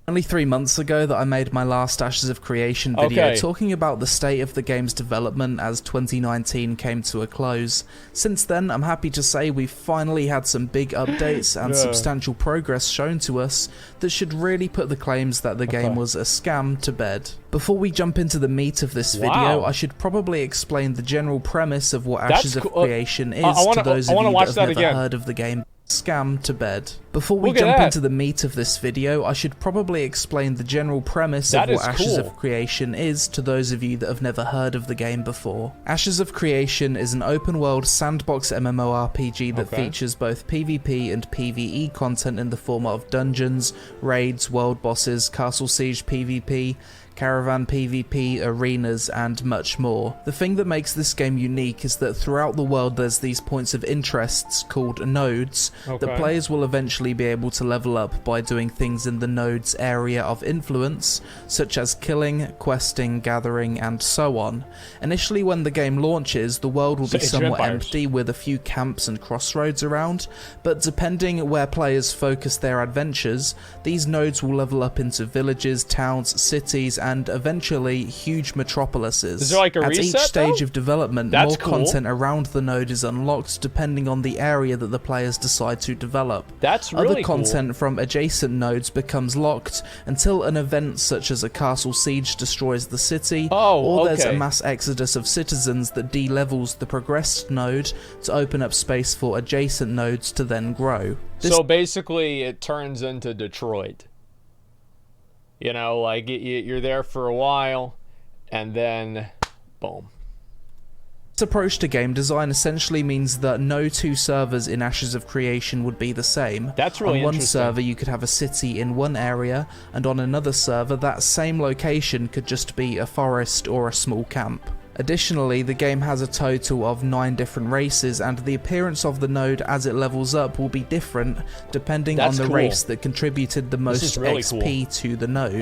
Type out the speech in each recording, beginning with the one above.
Only 3 months ago that I made my last Ashes of Creation video talking about the state of the game's development as 2019 came to a close. Since then, I'm happy to say we've finally had some big updates and substantial progress shown to us that should really put the claims that the game was a scam to bed. Before we jump into the meat of this video, I should probably explain the general premise of what Ashes of Creation is to those of you that have never heard of the game. Scam to bed. Before we jump into the meat of this video, I should probably explain the general premise of what Ashes of Creation is to those of you that have never heard of the game before. Ashes of Creation is an open-world sandbox MMORPG that features both PvP and PvE content in the form of dungeons, raids, world bosses, castle siege PvP, caravan PvP, arenas, and much more. The thing that makes this game unique is that throughout the world there's these points of interests called nodes that players will eventually be able to level up by doing things in the node's area of influence, such as killing, questing, gathering, and so on. Initially when the game launches, the world will be somewhat empty with a few camps and crossroads around, but depending where players focus their adventures, these nodes will level up into villages, towns, cities, and eventually huge metropolises. Is there like a At reset, each stage though? of development, more content around the node is unlocked depending on the area that the players decide to develop. That's really Other content from adjacent nodes becomes locked until an event such as a castle siege destroys the city, or there's a mass exodus of citizens that de-levels the progressed node to open up space for adjacent nodes to then grow. So basically it turns into Detroit. You know, like you're there for a while, and then, boom. This approach to game design essentially means that no two servers in Ashes of Creation would be the same. That's really interesting. On one server you could have a city in one area, and on another server that same location could just be a forest or a small camp. Additionally, the game has a total of 9 different races, and the appearance of the node as it levels up will be different depending on the race that contributed the most XP to the node.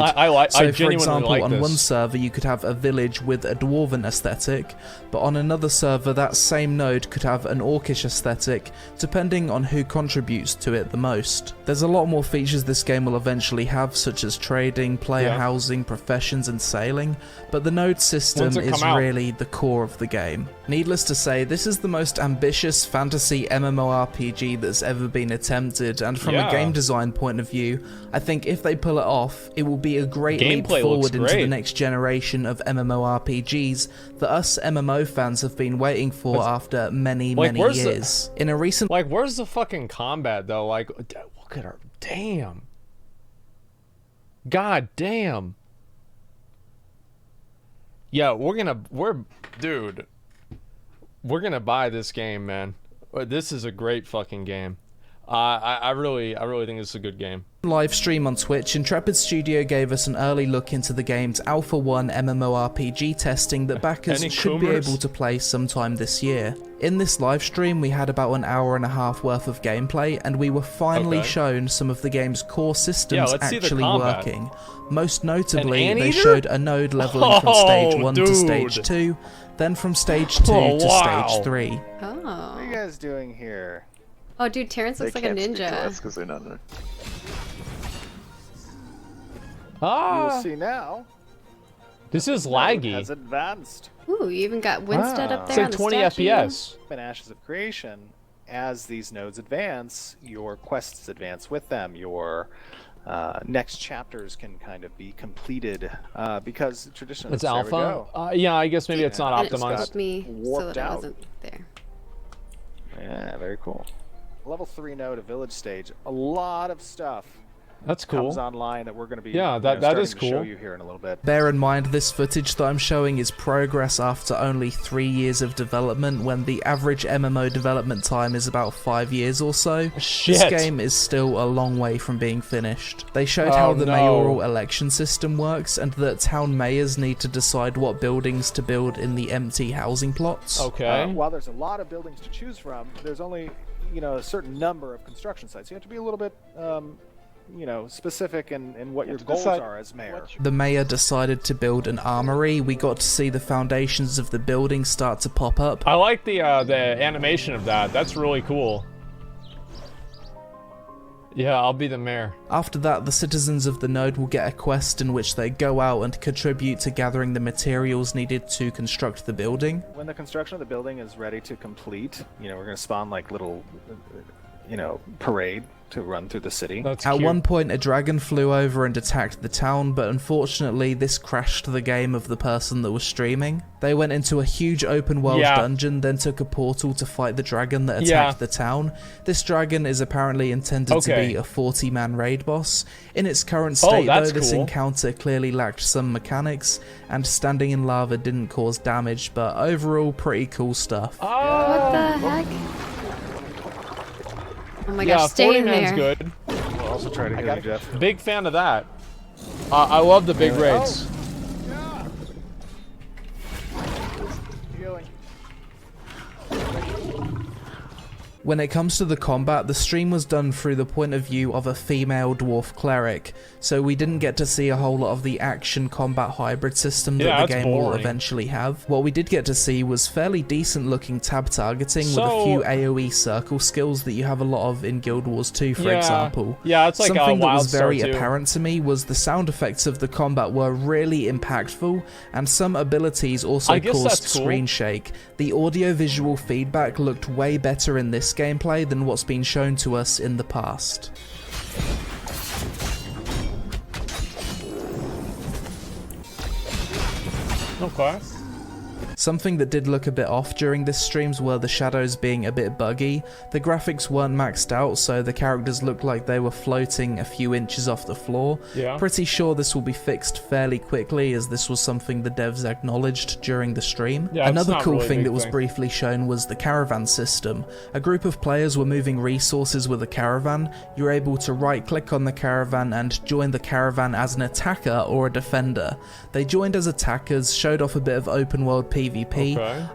So for example, on one server you could have a village with a dwarven aesthetic, but on another server that same node could have an orcish aesthetic, depending on who contributes to it the most. There's a lot more features this game will eventually have, such as trading, player housing, professions, and sailing, but the node system is really the core of the game. Needless to say, this is the most ambitious fantasy MMORPG that's ever been attempted, and from a game design point of view, I think if they pull it off, it will be a great leap forward into the next generation of MMORPGs that us MMO fans have been waiting for after many years. In a recent where's the fucking combat though? Like, look at her. Damn. God damn. Yeah, dude, we're gonna buy this game, man. This is a great fucking game. I really think this is a good game. Live stream on Twitch, Intrepid Studio gave us an early look into the game's Alpha 1 MMORPG testing that backers should be able to play sometime this year. In this live stream, we had about an hour and a half worth of gameplay, and we were finally shown some of the game's core systems actually working. Most notably, they showed a node leveling from stage 1 to stage 2, then from stage 2 to stage 3. What are you guys doing here? Oh, dude, Terrence looks like a ninja. Because they're not in You'll see now. This is laggy. Has advanced. Ooh, you even got Winstead up there on the 20 statue. FPS. In Ashes of Creation, as these nodes advance, your quests advance with them. Your next chapters can kind of be completed because traditionally it's alpha. Yeah, I guess maybe it's not optimized. It told me so that I wasn't there. Yeah, very cool. Level 3 node, a village stage. A lot of stuff. That's cool. Comes online that we're going to be that is cool. To show you here in a little bit. Bear in mind, this footage that I'm showing is progress after only 3 years of development, when the average MMO development time is about 5 years or so. This game is still a long way from being finished. They showed how the mayoral election system works, and that town mayors need to decide what buildings to build in the empty housing plots. While there's a lot of buildings to choose from, there's only a certain number of construction sites. You have to be a little bit specific in what your goals are as mayor. The mayor decided to build an armory. We got to see the foundations of the building start to pop up. I like the animation of that. That's really cool. Yeah, I'll be the mayor. After that, the citizens of the node will get a quest in which they go out and contribute to gathering the materials needed to construct the building. When the construction of the building is ready to complete, you know, we're going to spawn like little, you know, parade to run through the city. At one point, a dragon flew over and attacked the town, but unfortunately this crashed the game of the person that was streaming. They went into a huge open world dungeon, then took a portal to fight the dragon that attacked the town. This dragon is apparently intended to be a 40-man raid boss. In its current state though, this encounter clearly lacked some mechanics, and standing in lava didn't cause damage, but overall pretty cool stuff. What the heck? Oh my gosh, stay in there. Good. We'll also try to get you, Jeff. Big fan of that. I love the big raids. When it comes to the combat, the stream was done through the point of view of a female dwarf cleric, so we didn't get to see a whole lot of the action combat hybrid system that the game will eventually have. What we did get to see was fairly decent looking tab targeting with a few AoE circle skills that you have a lot of in Guild Wars 2, for example. Yeah, it's like something that was very apparent to me was the sound effects of the combat were really impactful, and some abilities also caused screen shake. The audio-visual feedback looked way better in this gameplay than what's been shown to us in the past. Okay. Something that did look a bit off during this streams were the shadows being a bit buggy. The graphics weren't maxed out, so the characters looked like they were floating a few inches off the floor. Pretty sure this will be fixed fairly quickly, as this was something the devs acknowledged during the stream. Another cool thing that was briefly shown was the caravan system. A group of players were moving resources with a caravan. You're able to right-click on the caravan and join the caravan as an attacker or a defender. They joined as attackers, showed off a bit of open-world PvP.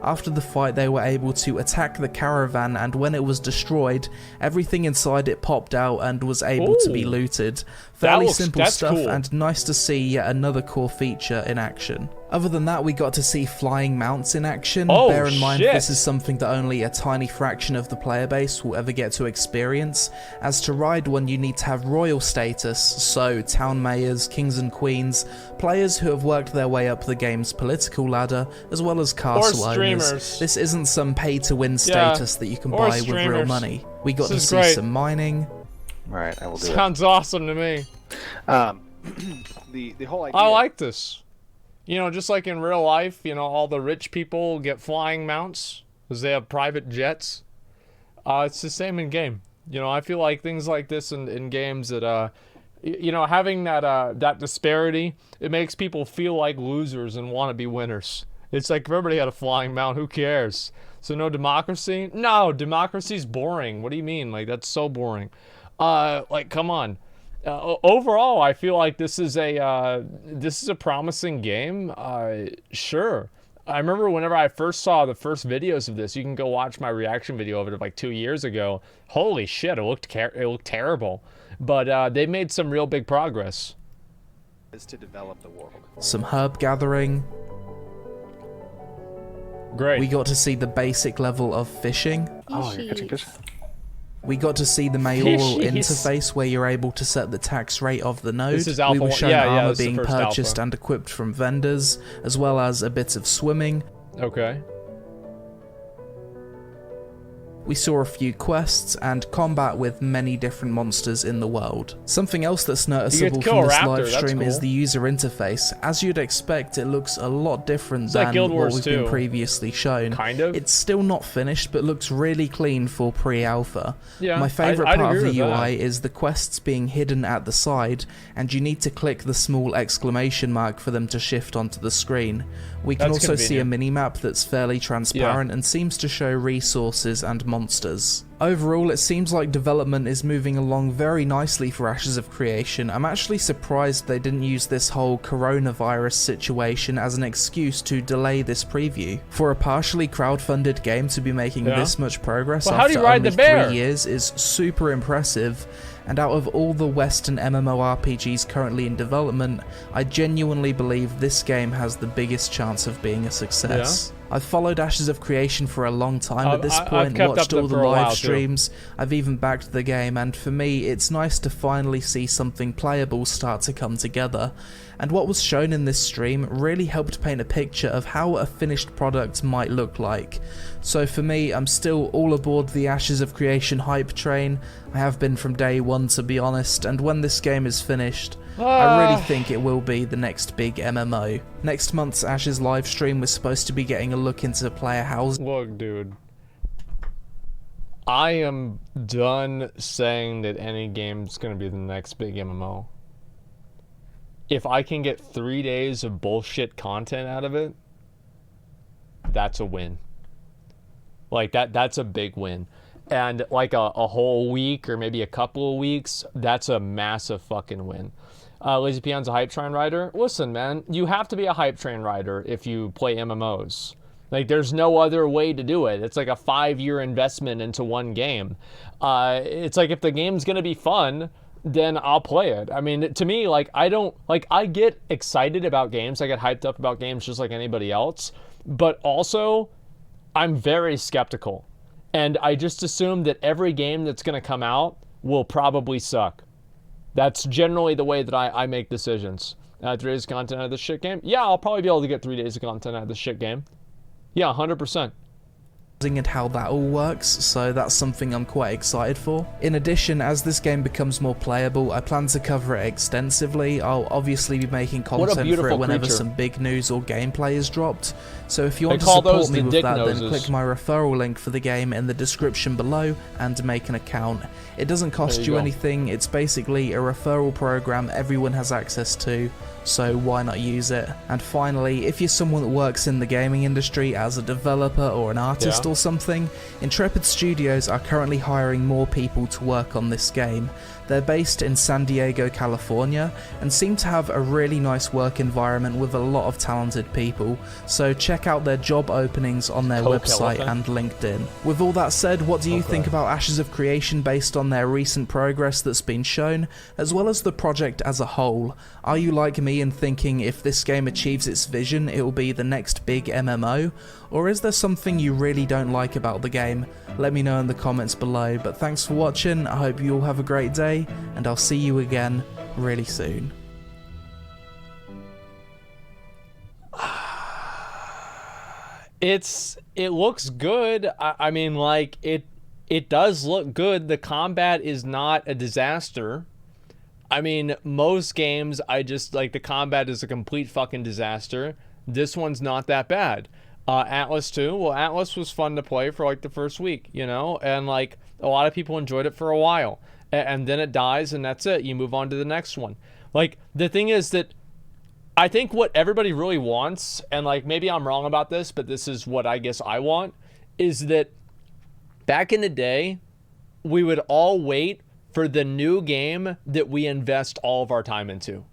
After the fight, they were able to attack the caravan, and when it was destroyed, everything inside it popped out and was able to be looted. Fairly simple stuff, and nice to see yet another core feature in action. Other than that, we got to see flying mounts in action. Bear in mind, this is something that only a tiny fraction of the player base will ever get to experience. As to ride one, you need to have royal status, so town mayors, kings and queens, players who have worked their way up the game's political ladder, as well as castle owners. This isn't some pay-to-win status that you can buy with real money. We got to see some mining. Alright, I will do it. Sounds awesome to me. The whole idea... I like this. You know, just like in real life, you know, all the rich people get flying mounts because they have private jets. It's the same in game. You know, I feel like things like this in games that, you know, having that disparity, it makes people feel like losers and want to be winners. It's like if everybody had a flying mount, who cares? So no democracy? No, democracy's boring. What do you mean? Like, that's so boring. Like, come on. Overall, I feel like this is a promising game. Sure. I remember whenever I first saw the first videos of this, you can go watch my reaction video of it like 2 years ago. Holy shit, it looked terrible. But they made some real big progress. Is to develop the world. Some herb gathering. Great. We got to see the basic level of fishing. Oh, you're catching fish? We got to see the mayoral interface where you're able to set the tax rate of the node. This is alpha. We were shown armor being purchased and equipped from vendors, as well as a bit of swimming. Okay. We saw a few quests and combat with many different monsters in the world. Something else that's noticeable from this live stream is the user interface. As you'd expect, it looks a lot different than what we've been previously shown. Kind of. It's still not finished, but looks really clean for pre-alpha. Yeah, my favourite part of the UI is the quests being hidden at the side, and you need to click the small exclamation mark for them to shift onto the screen. We can also see a mini-map that's fairly transparent and seems to show resources and monsters. Overall, it seems like development is moving along very nicely for Ashes of Creation. I'm actually surprised they didn't use this whole coronavirus situation as an excuse to delay this preview. For a partially crowdfunded game to be making this much progress after only 3 years is super impressive. And out of all the Western MMORPGs currently in development, I genuinely believe this game has the biggest chance of being a success. I've followed Ashes of Creation for a long time at this point, I've watched all the live too. streams, I've even backed the game, and for me, it's nice to finally see something playable start to come together. And what was shown in this stream really helped paint a picture of how a finished product might look like. So for me, I'm still all aboard the Ashes of Creation hype train. I have been from day one, to be honest, and when this game is finished, I really think it will be the next big MMO. Next month's Ashes livestream was supposed to be getting a look into player housing. Look, dude. I am done saying that any game's gonna be the next big MMO. If I can get 3 days of bullshit content out of it, that's a win. Like, that's a big win. And like a whole week or maybe a couple of weeks, that's a massive fucking win. Lazy Peon's a hype train rider. Listen, man, you have to be a hype train rider if you play MMOs. Like, there's no other way to do it. It's like a 5-year investment into one game. It's like, if the game's gonna be fun, then I'll play it. I mean, to me, like, I get excited about games. I get hyped up about games just like anybody else. But also, I'm very skeptical. And I just assume that every game that's gonna come out will probably suck. That's generally the way that I make decisions. 3 days of content out of this shit game? Yeah, I'll probably be able to get 3 days of content out of this shit game. Yeah, 100%. And how that all works, so that's something I'm quite excited for. In addition, as this game becomes more playable, I plan to cover it extensively. I'll obviously be making content for it whenever some big news or gameplay is dropped, so if you want to support me with that, then click my referral link for the game in the description below and make an account. It doesn't cost you anything, it's basically a referral program everyone has access to, so why not use it? And finally, if you're someone that works in the gaming industry as a developer or an artist or something, Intrepid Studios are currently hiring more people to work on this game. They're based in San Diego, California, and seem to have a really nice work environment with a lot of talented people, so check out their job openings on their website and LinkedIn. With all that said, what do you think about Ashes of Creation based on their recent progress that's been shown, as well as the project as a whole? Are you like me in thinking if this game achieves its vision, it will be the next big MMO? Or is there something you really don't like about the game? Let me know in the comments below, but thanks for watching, I hope you all have a great day, and I'll see you again really soon. It looks good. I mean, like, it does look good. The combat is not a disaster. I mean, most games, I just, like, the combat is a complete fucking disaster. This one's not that bad. Atlas 2, well, Atlas was fun to play for, like, the first week, you know? And, like, a lot of people enjoyed it for a while. And then it dies, and that's it. You move on to the next one. Like, the thing is that I think what everybody really wants, and, like, maybe I'm wrong about this, but this is what I guess I want, is that back in the day, we would all wait for the new game that we invest all of our time into.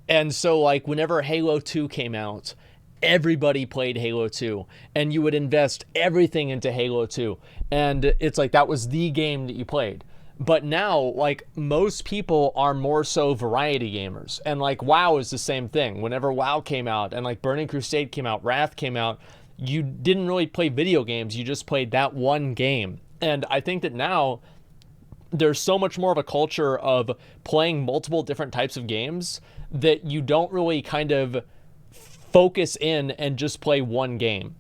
And so, like, whenever Halo 2 came out, everybody played Halo 2, and you would invest everything into Halo 2. And it's like, that was the game that you played. But now, like, most people are more so variety gamers. And, like, WoW is the same thing. Whenever WoW came out, and, like, Burning Crusade came out, Wrath came out, you didn't really play video games. You just played that one game. And I think that now there's so much more of a culture of playing multiple different types of games that you don't really kind of focus in and just play one game.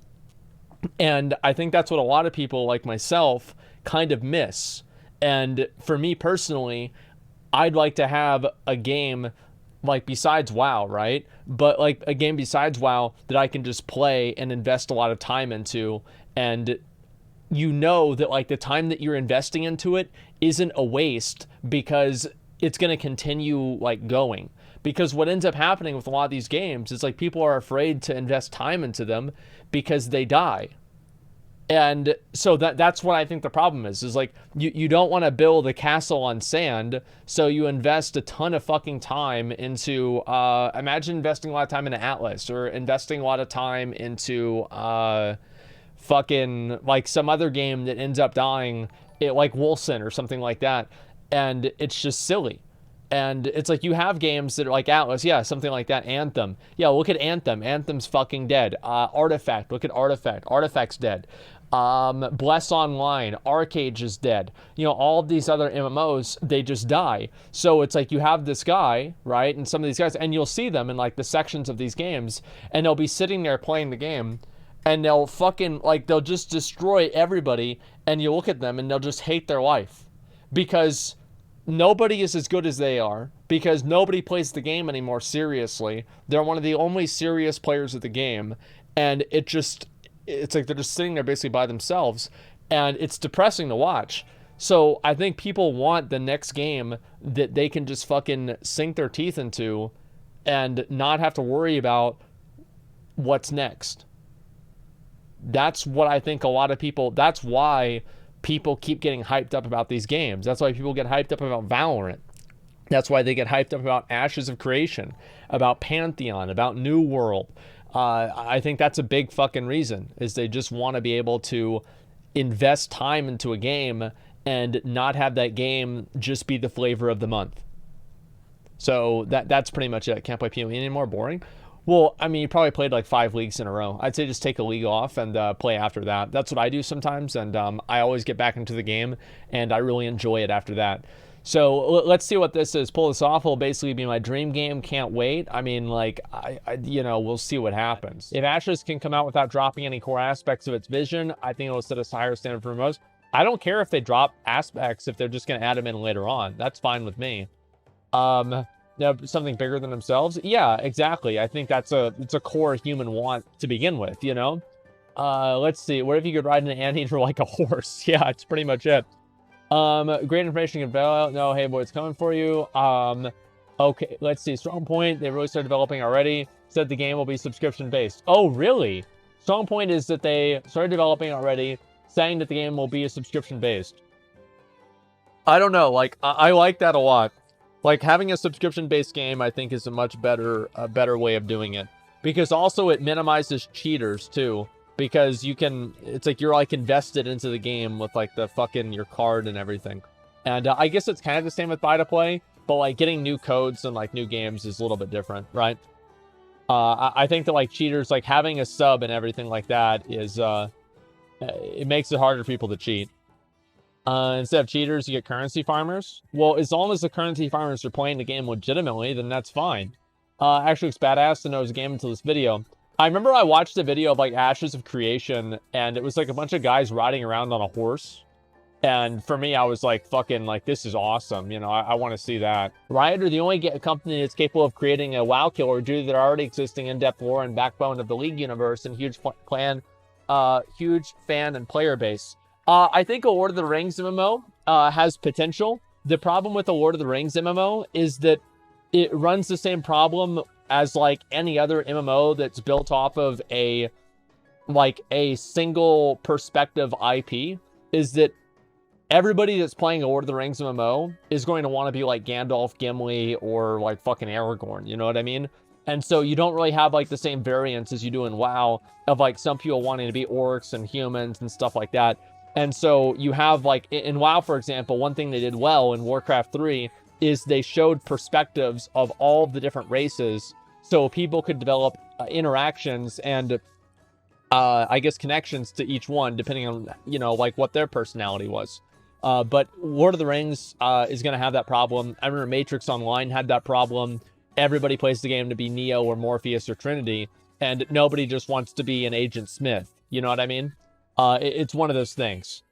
And I think that's what a lot of people like myself kind of miss. And for me personally, I'd like to have a game, like, besides WoW, right? But, like, a game besides WoW that I can just play and invest a lot of time into, and you know that, like, the time that you're investing into it isn't a waste because it's going to continue, like, going. Because what ends up happening with a lot of these games is, like, people are afraid to invest time into them because they die. And so that's what I think the problem is like, you don't want to build a castle on sand, so you invest a ton of fucking time into, imagine investing a lot of time into Atlas, or investing a lot of time into fucking, like, some other game that ends up dying, like Wolcen or something like that, and it's just silly. And it's like you have games that are like Atlas, yeah, something like that. Anthem, yeah, look at Anthem. Anthem's fucking dead. Artifact, look at Artifact. Artifact's dead. Bless Online, Arcade is dead. You know, all of these other MMOs, they just die. So it's like you have this guy, right, and some of these guys, and you'll see them in like the sections of these games, and they'll be sitting there playing the game, and they'll fucking, like, they'll just destroy everybody, and you look at them and they'll just hate their life because nobody is as good as they are, because nobody plays the game anymore seriously. They're one of the only serious players of the game, and it's like they're just sitting there basically by themselves, and it's depressing to watch. So I think people want the next game that they can just fucking sink their teeth into and not have to worry about what's next. That's what I think a lot of people, that's why people keep getting hyped up about these games. That's why people get hyped up about Valorant. That's why they get hyped up about Ashes of Creation, about Pantheon, about New World. I think that's a big fucking reason, is they just want to be able to invest time into a game and not have that game just be the flavor of the month. So that's pretty much it. Can't play PoE anymore. Boring. Well, I mean, you probably played like 5 leagues in a row. I'd say just take a league off and play after that. That's what I do sometimes, and I always get back into the game, and I really enjoy it after that. So let's see what this is. Pull this off. Will basically be my dream game. Can't wait. I mean, like, I you know, we'll see what happens. If Ashes can come out without dropping any core aspects of its vision, I think it'll set a higher standard for most. I don't care if they drop aspects if they're just going to add them in later on. That's fine with me. Something bigger than themselves. Yeah, exactly. I think it's a core human want to begin with, you know? Let's see. What if you could ride an anteater like a horse? Yeah, it's pretty much it. Great information can develop. No, hey boy, it's coming for you. Okay, let's see. Strong Point, they really started developing already. Said the game will be subscription based. Oh, really? Strong Point is that they started developing already, saying that the game will be a subscription based. I don't know. Like, I like that a lot. Like, having a subscription-based game, I think, is a much better way of doing it. Because also it minimizes cheaters, too. Because you can, it's like you're, like, invested into the game with, like, the fucking, your card and everything. And I guess it's kind of the same with buy-to-play, but, like, getting new codes and, like, new games is a little bit different, right? I think that, like, cheaters, like, having a sub and everything like that is, it makes it harder for people to cheat. Instead of cheaters, you get currency farmers. Well, as long as the currency farmers are playing the game legitimately, then that's fine. Actually, it's badass to know it's a game until this video. I remember I watched a video of, like, Ashes of Creation, and it was, like, a bunch of guys riding around on a horse. And for me, I was, like, fucking, like, this is awesome. You know, I want to see that. Riot are the only company that's capable of creating a WoW killer due to their already existing in-depth lore and backbone of the League universe and huge huge fan and player base. I think a Lord of the Rings MMO has potential. The problem with the Lord of the Rings MMO is that it runs the same problem as, like, any other MMO that's built off of a single perspective IP, is that everybody that's playing a Lord of the Rings MMO is going to want to be like Gandalf, Gimli, or like fucking Aragorn, you know what I mean? And so you don't really have, like, the same variance as you do in WoW of, like, some people wanting to be orcs and humans and stuff like that. And so you have, like, in WoW, for example, one thing they did well in Warcraft 3 is they showed perspectives of all of the different races so people could develop interactions and, I guess, connections to each one, depending on, you know, like, what their personality was. But Lord of the Rings is going to have that problem. I remember Matrix Online had that problem. Everybody plays the game to be Neo or Morpheus or Trinity, and nobody just wants to be an Agent Smith. You know what I mean? It's one of those things.